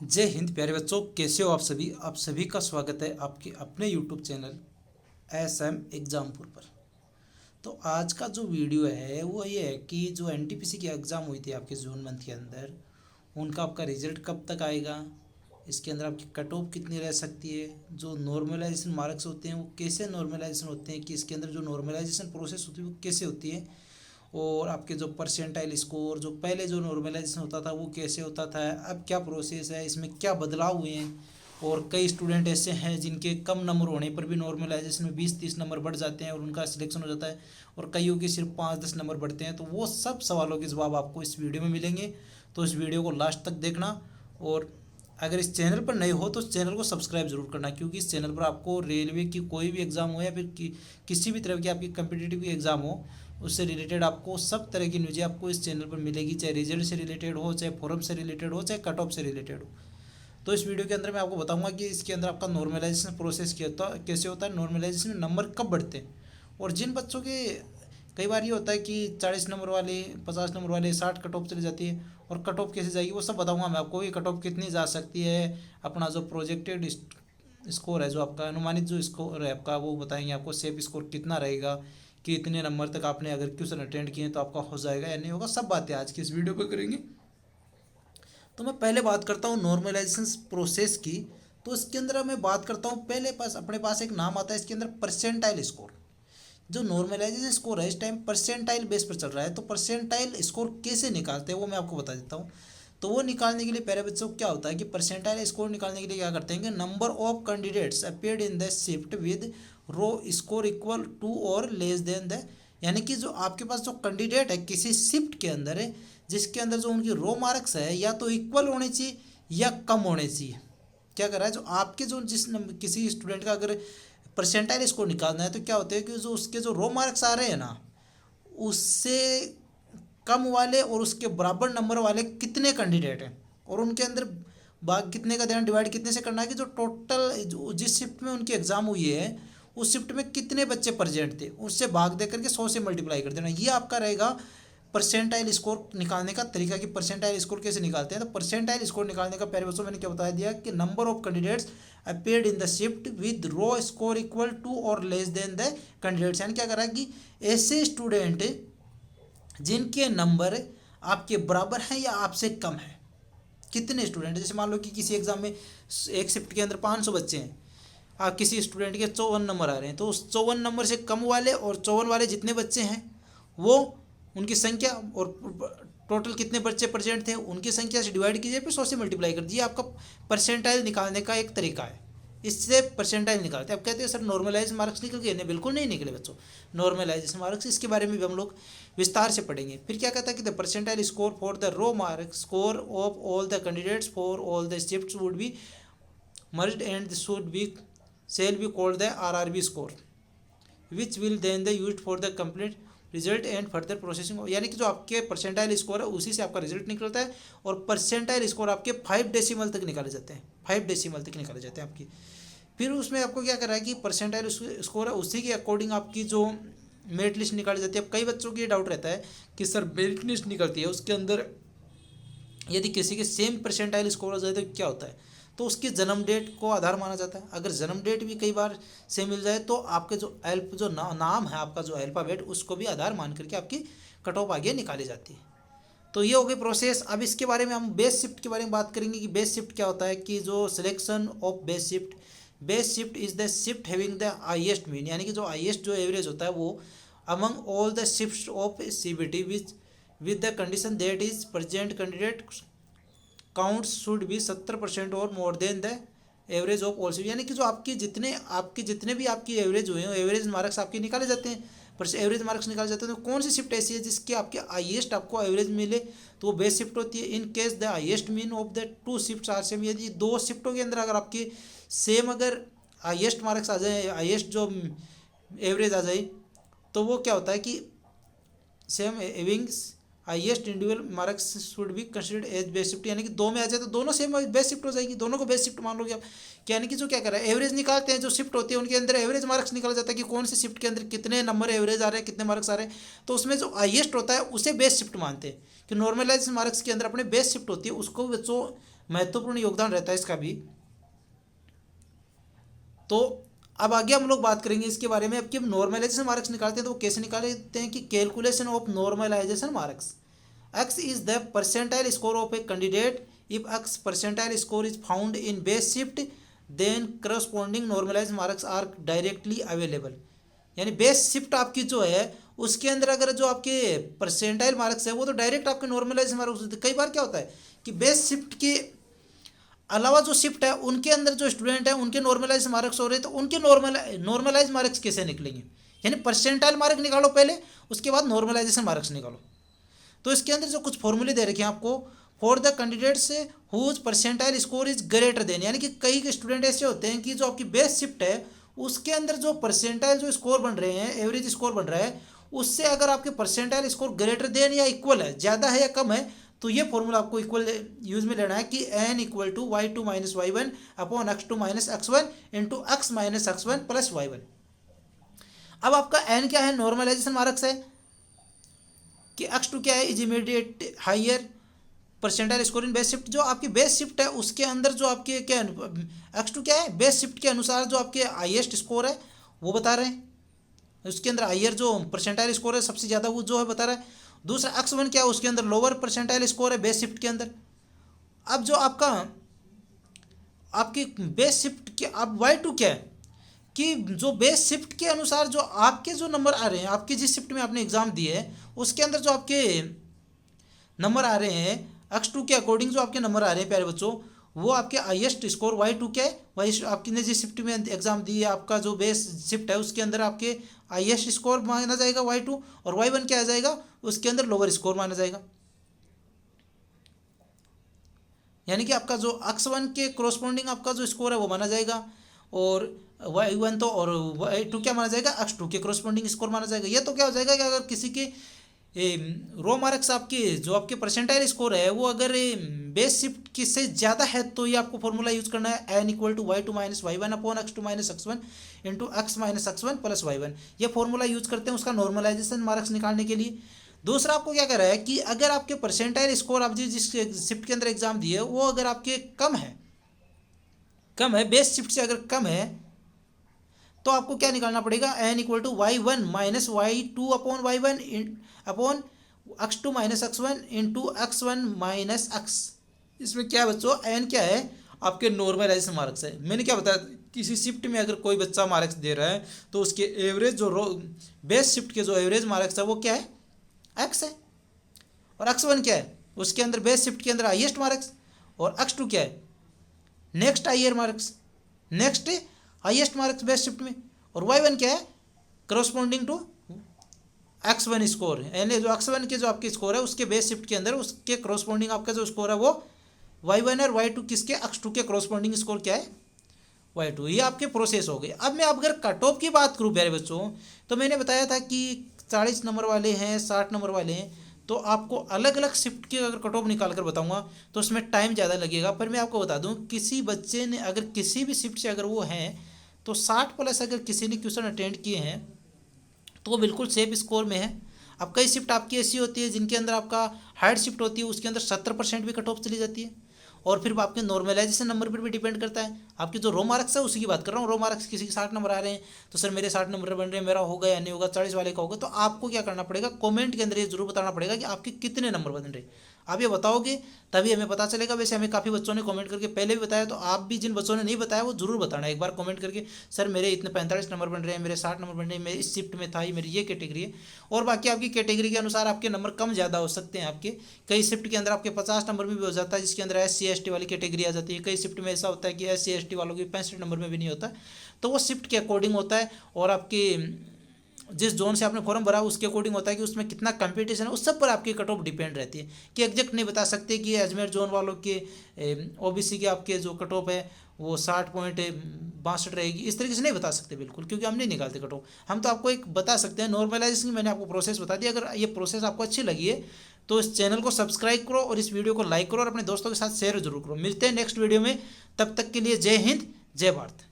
जय हिंद प्यारे बच्चों, कैसे हो आप सभी का स्वागत है आपके अपने यूट्यूब चैनल एसएम एग्जामपुर पर। तो आज का जो वीडियो है वो ये है कि जो एनटीपीसी की एग्ज़ाम हुई थी आपके जून मंथ के अंदर, उनका आपका रिजल्ट कब तक आएगा, इसके अंदर आपकी कट ऑफ कितनी रह सकती है, जो नॉर्मलाइजेशन मार्क्स होते हैं वो कैसे नॉर्मलाइजेशन होते हैं, कि इसके अंदर जो नॉर्मलाइजेशन प्रोसेस होती है वो कैसे होती है, और आपके जो परसेंटाइल स्कोर, जो पहले जो नॉर्मलाइजेशन होता था वो कैसे होता था, अब क्या प्रोसेस है, इसमें क्या बदलाव हुए हैं। और कई स्टूडेंट ऐसे हैं जिनके कम नंबर होने पर भी नॉर्मलाइजेशन में 20-30 नंबर बढ़ जाते हैं और उनका सिलेक्शन हो जाता है, और कईयों के सिर्फ 5-10 नंबर बढ़ते हैं। तो वो सब सवालों के जवाब आपको इस वीडियो में मिलेंगे, तो इस वीडियो को लास्ट तक देखना। और अगर इस चैनल पर नए हो तो इस चैनल को सब्सक्राइब जरूर करना, क्योंकि इस चैनल पर आपको रेलवे की कोई भी एग्ज़ाम हो या फिर किसी भी तरह की आपकी कम्पिटिटिव एग्ज़ाम हो, उससे रिलेटेड आपको सब तरह की न्यूज़ें आपको इस चैनल पर मिलेगी, चाहे रिजल्ट से रिलेटेड हो, चाहे फॉरम से रिलेटेड हो, चाहे कट ऑफ से रिलेटेड हो। तो इस वीडियो के अंदर मैं आपको बताऊंगा कि इसके अंदर आपका नॉर्मलाइजेशन प्रोसेस कैसे होता है, नॉर्मलाइजेशन में नंबर कब बढ़ते हैं, और जिन बच्चों के कई बार ये होता है कि 40 नंबर वाले, 50 नंबर वाले 60 कट ऑफ चली जाती है, और कट ऑफ कैसे जाएगी वो सब बताऊंगा मैं आपको, ये कट ऑफ कितनी जा सकती है। अपना जो प्रोजेक्टेड स्कोर है, जो आपका अनुमानित जो स्कोर है आपका, वो बताएंगे आपको सेफ स्कोर कितना रहेगा, कि इतने नंबर तक आपने अगर क्वेश्चन अटेंड किए तो आपका हो जाएगा या नहीं होगा, सब बातें आज की इस वीडियो पर करेंगे। तो मैं पहले बात करता हूँ नॉर्मलाइजेशन प्रोसेस की। तो इसके अंदर मैं बात करता हूँ, पहले अपने पास एक नाम आता है इसके अंदर, परसेंटाइल स्कोर। जो नॉर्मलाइजेशन स्कोर है इस टाइम परसेंटाइल बेस पर चल रहा है, तो परसेंटाइल स्कोर कैसे निकालते हैं वो मैं आपको बता देता हूँ। तो वो निकालने के लिए पहले बच्चों को क्या होता है कि परसेंटाइल स्कोर निकालने के लिए क्या करते हैं कि number of candidates appeared in the shift with raw score equal to or less than the, यानी कि जो आपके पास जो कैंडिडेट है किसी शिफ्ट के अंदर है, जिसके अंदर जो उनकी रो मार्क्स है या तो इक्वल होने चाहिए या कम होने चाहिए। क्या कर रहा है, जो आपके जो किसी स्टूडेंट का अगर परसेंटाइल स्कोर निकालना है तो क्या होता है कि जो उसके जो रो मार्क्स आ रहे हैं ना, उससे कम वाले और उसके बराबर नंबर वाले कितने कैंडिडेट हैं, और उनके अंदर भाग कितने का देना, डिवाइड कितने से करना है कि जो टोटल जिस शिफ्ट में उनकी एग्ज़ाम हुई है उस शिफ्ट में कितने बच्चे प्रेजेंट थे, उससे भाग दे करके 100 से मल्टीप्लाई कर देना। ये आपका रहेगा परसेंटाइल स्कोर निकालने का तरीका, कि परसेंटाइल स्कोर कैसे निकालते हैं। तो परसेंटाइल स्कोर निकालने का पहले बच्चों मैंने क्या बता दिया कि number of candidates appeared in the shift with raw score equal to or less than the candidates, यानी क्या करा कि ऐसे स्टूडेंट जिनके नंबर आपके बराबर हैं या आपसे कम है। कितने स्टूडेंट, जैसे मान लो कि किसी एग्जाम में एक शिफ्ट के अंदर 500 बच्चे हैं, आप किसी स्टूडेंट के 54 नंबर आ रहे हैं, तो उस 54 नंबर से कम वाले और 54 वाले जितने बच्चे हैं वो उनकी संख्या, और टोटल कितने बच्चे प्रेजेंट थे उनकी संख्या से डिवाइड कीजिए, फिर 100 से मल्टीप्लाई कर दीजिए। आपका परसेंटाइल निकालने का एक तरीका है, इससे परसेंटाइल निकालते हैं। अब कहते हैं सर नॉर्मलाइज मार्क्स निकल गए, नहीं बिल्कुल नहीं निकले बच्चों। नॉर्मलाइजेशन मार्क्स, इसके बारे में भी हम लोग विस्तार से पढ़ेंगे। फिर क्या कहता है कि the percentile score for the raw mark score of all the candidates for all the shifts would be merged and should be shall be called the RRB score, which will then the used for the complete result and further processing. यानी कि जो आपके percentile score है उसी से आपका result निकलता है, और परसेंटाइल स्कोर आपके 5 डेसिमल तक निकाले जाते हैं, 5 डेसिमल तक निकाले जाते हैं आपकी। फिर उसमें आपको क्या करना है कि परसेंटाइल स्कोर है उसी के अकॉर्डिंग आपकी जो मेरिट लिस्ट निकाली जाती है। अब कई बच्चों की ये डाउट रहता है कि सर मेरिट लिस्ट निकलती है उसके अंदर यदि किसी के सेम परसेंटाइल स्कोर हो जाए तो क्या होता है, तो उसकी जन्म डेट को आधार माना जाता है। अगर जन्म डेट भी कई बार सेम मिल जाए तो आपके जो नाम है आपका जो अल्फ़ाबेट, उसको भी आधार मान करके आपकी कट ऑफ आगे निकाली जाती है। तो ये हो गई प्रोसेस। अब इसके बारे में हम बेस शिफ्ट के बारे में बात करेंगे कि बेस शिफ्ट क्या होता है, कि जो selection of base shift is the shift having the highest mean, यानी कि जो हाईएस्ट जो एवरेज होता है वो among all the shifts of CBT with the condition that is present candidate counts should be 70% और more than the average of all shift, यानी कि जो आपके जितने भी आपकी एवरेज हुए हैं एवरेज मार्क्स आपके निकाले जाते हैं। पर एवरेज मार्क्स निकाले जाते हैं तो कौन सी शिफ्ट ऐसी है जिसके आपके हाईएस्ट आपको एवरेज मिले, तो वो बेस्ट शिफ्ट होती है। In case the highest mean of the 2 shifts are same, यदि 2 शिफ्टों के अंदर अगर आपकी सेम अगर हाईएस्ट मार्क्स आ जाए, हाईएस्ट जो एवरेज आ जाए, तो वो क्या होता है कि same havings highest individual marks should be considered as best shift, यानी कि दो में आ जाए तो दोनों सेम बेस्ट शिफ्ट हो जाएगी, दोनों को बेस्ट शिफ्ट मान लोगे आप। यानी कि जो क्या कर रहा है, एवरेज निकालते हैं, जो शिफ्ट होती है उनके अंदर एवरेज मार्क्स निकाला जाता है कि कौन सी शिफ्ट के अंदर कितने नंबर एवरेज आ रहे हैं, कितने मार्क्स आ रहे हैं। तो उसमें जो हाईएस्ट होता है उसे बेस्ट शिफ्ट मानते हैं, कि नॉर्मलाइज मार्क्स के अंदर अपने बेस्ट शिफ्ट होती है, उसको बच्चों महत्वपूर्ण योगदान रहता है इसका भी। तो अब आगे हम लोग बात करेंगे इसके बारे में। अब कि नॉर्मलाइजेशन मार्क्स निकालते हैं तो वो कैसे निकालते हैं, कि calculation of normalization marks. X is the percentile score of a candidate, if X percentile score is found in best shift then corresponding normalize marks are directly available. यानी बेस्ट शिफ्ट आपकी जो है उसके अंदर अगर जो आपके परसेंटाइल मार्क्स है वो तो डायरेक्ट आपके नॉर्मलाइज मार्क्स होते हैं। कई बार क्या होता है कि बेस्ट शिफ्ट के अलावा जो शिफ्ट है उनके अंदर जो स्टूडेंट है उनके नॉर्मलाइज मार्क्स हो रहे हैं, तो उनके नॉर्मलाइज मार्क्स कैसे निकलेंगे, यानी परसेंटाइल मार्क निकालो पहले, उसके बाद नॉर्मलाइजेशन मार्क्स निकालो। तो इसके अंदर जो कुछ फॉर्मूले दे रखे हैं आपको, for the candidates whose percentile score is greater than, यानी कि कई स्टूडेंट ऐसे होते हैं कि जो आपकी बेस्ट शिफ्ट है उसके अंदर जो परसेंटाइल जो स्कोर बन रहे हैं, एवरेज स्कोर बन रहा है, उससे अगर आपके परसेंटाइल स्कोर ग्रेटर देन या इक्वल है, ज़्यादा है या कम है, तो ये फॉर्मूला आपको इक्वल यूज में लेना है कि n equal to y2 minus y1 upon x2 minus x1 into x minus x1 plus y1। अब आपका n क्या है, नॉर्मलाइजेशन मार्क्स है, कि x2 क्या है, is immediate higher percentile score in best shift. जो आपकी बेस्ट शिफ्ट है उसके अंदर जो आपके क्या x2 क्या है, बेस्ट शिफ्ट के अनुसार जो आपके हाईएस्ट स्कोर है वो बता रहे हैं, उसके अंदर हाइयर जो परसेंटाइल स्कोर है सबसे ज़्यादा वो जो है बता रहा है। दूसरा x1 क्या है, उसके अंदर लोअर परसेंटाइल स्कोर है बेस्ट शिफ्ट के अंदर। अब जो आपका आपकी बेस्ट शिफ्ट के अब y2 क्या है, कि जो बेस्ट शिफ्ट के अनुसार जो आपके जो नंबर आ रहे हैं, आपकी जिस शिफ्ट में आपने एग्ज़ाम दिए है उसके अंदर जो आपके नंबर आ रहे हैं x2 के अकॉर्डिंग जो आपके नंबर आ रहे हैं प्यारे बच्चों, वो आपके हाईएस्ट स्कोर y2 क्या है, वही आपकी ने जिस शिफ्ट में एग्जाम दी है आपका जो बेस शिफ्ट है उसके अंदर आपके हाईएस्ट स्कोर माना जाएगा y2, और y1 क्या आ जाएगा, उसके अंदर लोअर स्कोर माना जाएगा। यानी कि आपका जो x1 के क्रोस्पॉन्डिंग आपका जो स्कोर है वो माना जाएगा, और y1 तो और y2 क्या माना जाएगा, x2 के क्रोस्पॉन्डिंग स्कोर माना जाएगा। ये तो क्या हो जाएगा कि अगर किसी के रो मार्क्स आपके जो आपके परसेंटाइल स्कोर है वो अगर बेस शिफ्ट की से ज़्यादा है तो ये आपको फॉर्मूला यूज़ करना है n equal to y2 minus y1 upon x2 minus x1 into x minus x1 plus y1। ये फॉर्मूला यूज़ करते हैं उसका नॉर्मलाइजेशन मार्क्स निकालने के लिए। दूसरा आपको क्या कर रहा है कि अगर आपके परसेंटाइल स्कोर आप जिस शिफ्ट के अंदर एग्जाम दिए वो अगर आपके कम है बेस शिफ्ट से अगर कम है तो आपको क्या निकालना पड़ेगा, n equal to y1 minus y2 upon y1 upon x2 minus x1 into x1 minus x। इसमें क्या बच्चों n क्या है, आपके नॉर्मलाइजेशन मार्क्स है। मैंने क्या बताया, किसी शिफ्ट में अगर कोई बच्चा मार्क्स दे रहा है तो उसके एवरेज जो बेस शिफ्ट के जो एवरेज मार्क्स है वो क्या है, x है, और x1 क्या है, उसके अंदर बेस शिफ्ट के अंदर हाईएस्ट मार्क्स, और x2 क्या है, next higher marks, next highest marks best shift में, और y1 क्या है, करस्पॉन्डिंग टू x1 स्कोर, यानी जो x1 के जो आपके स्कोर है उसके बेस शिफ्ट के अंदर उसके करस्पॉन्डिंग आपका जो स्कोर है वो y1 और y2 किसके, x2 के करस्पॉन्डिंग स्कोर क्या है, y2। ये आपके प्रोसेस हो गए। अब मैं अगर कट ऑफ की बात करूँ प्यारे बच्चों, तो मैंने बताया था कि 40 नंबर वाले हैं, 60 नंबर वाले हैं, तो आपको अलग अलग शिफ्ट के अगर कट ऑफ निकाल कर बताऊँगा तो उसमें टाइम ज़्यादा लगेगा। पर मैं आपको बता दूँ, किसी बच्चे ने अगर किसी भी शिफ्ट से अगर वो हैं तो 60 प्लस अगर किसी ने क्वेश्चन अटेंड किए हैं तो वो बिल्कुल सेफ स्कोर में है। अब कई शिफ्ट आपकी ऐसी होती है जिनके अंदर आपका हार्ड शिफ्ट होती है, उसके अंदर 70% भी कट ऑफ चली जाती है, और फिर आपके नॉर्मलाइजेशन नंबर पर भी डिपेंड करता है। आपके जो रो मार्क्स है उसी की बात कर रहा हूँ, रो मार्क्स किसी के 60 नंबर आ रहे हैं तो सर मेरे 60 नंबर बन रहे हैं, मेरा होगा या नहीं होगा, 40 वाले का होगा, तो आपको क्या करना पड़ेगा, कमेंट के अंदर ये जरूर बताना पड़ेगा कि आपके कितने नंबर बन रहे हैं। आप ये बताओगे तभी हमें पता चलेगा। वैसे हमें काफ़ी बच्चों ने कमेंट करके पहले भी बताया, तो आप भी जिन बच्चों ने नहीं बताया वो जरूर बताना एक बार कमेंट करके, सर मेरे इतने 45 नंबर बन रहे हैं, मेरे 60 नंबर बन रहे हैं, मेरे इस शिफ्ट में था ही, मेरी ये कैटेगरी है। और बाकी आपकी कैटेगरी के अनुसार आपके नंबर कम ज़्यादा हो सकते हैं। आपके कई शिफ्ट के अंदर आपके 50 नंबर भी हो जाता है, जिसके अंदर SC ST वाली कैटेगरी आ जाती है। कई शिफ्ट में ऐसा होता है कि SC ST वालों की 65 नंबर में भी नहीं होता, तो वो शिफ्ट के अकॉर्डिंग होता है। और आपकी जिस जोन से आपने फॉर्म भरा उसके अकॉर्डिंग होता है कि उसमें कितना कंपटीशन है, उस सब पर आपकी कट ऑफ डिपेंड रहती है। कि एग्जैक्ट नहीं बता सकते कि अजमेर जोन वालों के ओबीसी के आपके जो कट ऑफ है वो 60.62 रहेगी, इस तरीके से नहीं बता सकते बिल्कुल, क्योंकि हम नहीं निकालते कट ऑफ। हम तो आपको एक बता सकते हैं नॉर्मलाइजेशन, मैंने आपको प्रोसेस बता दिया। अगर ये प्रोसेस आपको अच्छी लगी है तो इस चैनल को सब्सक्राइब करो और इस वीडियो को लाइक करो और अपने दोस्तों के साथ शेयर जरूर करो। मिलते हैं नेक्स्ट वीडियो में, तब तक के लिए जय हिंद, जय भारत।